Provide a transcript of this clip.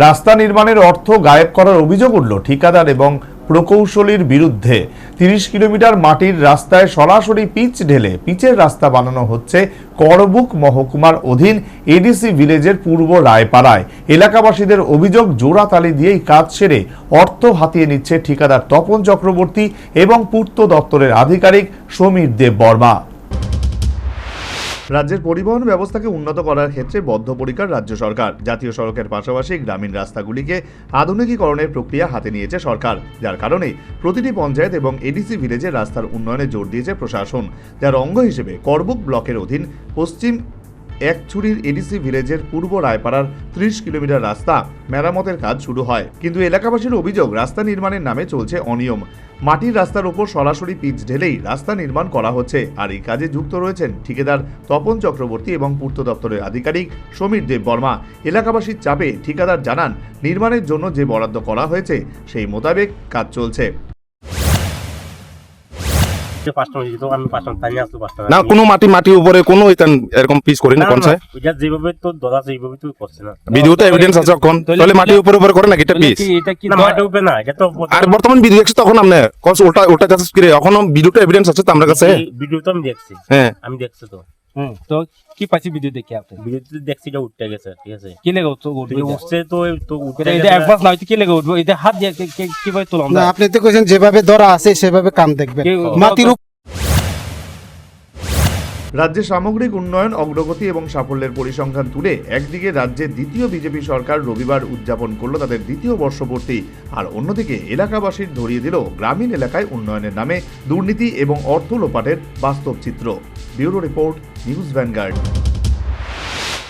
রাস্তা নির্মাণের অর্থ গায়েব করার অভিযোগ উঠল ঠিকাদার এবং প্রকৌশলীর বিরুদ্ধে। 30 কিলোমিটার মাটির রাস্তায় সরাসরি পিচ ঢেলে পিচের রাস্তা বানানো হচ্ছে করবুক মহকুমার অধীন এডিসি ভিলেজের পূর্ব রায়পাড়ায়। এলাকাবাসীদের অভিযোগ, জোড়াতালি দিয়েই কাজ সেরে অর্থ হাতিয়ে নিচ্ছে ঠিকাদার তপন চক্রবর্তী এবং পূর্ত দপ্তরের আধিকারিক সমীর দেব বর্মা। রাজ্যের পরিবহন ব্যবস্থাকে উন্নত করার ক্ষেত্রে বদ্ধপরিকর রাজ্য সরকার। জাতীয় সড়কের পাশাপাশি গ্রামীণ রাস্তাগুলিকে আধুনিকীকরণের প্রক্রিয়া হাতে নিয়েছে সরকার, যার কারণে প্রতিটি পঞ্চায়েত এবং এডিসি ভিলেজের রাস্তার উন্নয়নে জোর দিয়েছে প্রশাসন। যার অঙ্গ হিসেবে করবুক ব্লকের অধীন পশ্চিম একছুরির এডিসি ভিলেজের পূর্ব রায়পাড়ার 30 কিলোমিটার রাস্তা মেরামতের কাজ শুরু হয়। কিন্তু এলাকাবাসীর অভিযোগ, রাস্তা নির্মাণের নামে চলছে অনিয়ম। মাটির রাস্তার উপর সরাসরি পিচ ঢেলেই রাস্তা নির্মাণ করা হচ্ছে, আর এই কাজে যুক্ত রয়েছেন ঠিকাদার তপন চক্রবর্তী এবং পূর্ত দপ্তরের আধিকারিক সমীর দেব বর্মা। এলাকাবাসীর চাপে ঠিকাদার জানান, নির্মাণের জন্য যে বরাদ্দ করা হয়েছে সেই মোতাবেক কাজ চলছে। না কোনো মাটি উপরে কোনো এরকম পিস করেনি কোন সাইড যেভাবে তো দলা যেভাবে তো করছে না। ভিডিওতে এভিডেন্স আছে কোন তাহলে মাটির উপরে করে নাকি এটা পিস এটা কি মাটি উপরে না, এটা তো আর বর্তমান ভিডিও দেখছি তখন আপনি কস ওটা যাচ্ছে কি এখনো ভিডিওতে এভিডেন্স আছে তো আমার কাছে। ভিডিও তো আমি দেখছি, হ্যাঁ আমি দেখছি তো। তো কি পাইছি ভিডিও দেখি আপনি? ভিডিওতে দেখছি এটা উঠতে গেছে, ঠিক আছে। কি লাগে উঠবে? উঠছে তো উঠতে এটা একবার না হইতে কি লাগে উঠবে? এটা হাত দিয়ে কিভাবে তোলাম? না আপনি তো কইছেন যেভাবে ধরা আছে সেভাবে কাম দেখবেন। মাটির রাজ্যের সামগ্রিক উন্নয়ন, অগ্রগতি এবং সাফল্যের পরিসংখ্যান তুলে একদিকে রাজ্যের দ্বিতীয় বিজেপি সরকার রবিবার উদযাপন করল তাদের দ্বিতীয় বর্ষপূর্তি, আর অন্যদিকে এলাকাবাসীর ধরিয়ে দিল গ্রামীণ এলাকায় উন্নয়নের নামে দুর্নীতি এবং অর্থ লোপাটের বাস্তব চিত্র। Bureau report, news vanguard.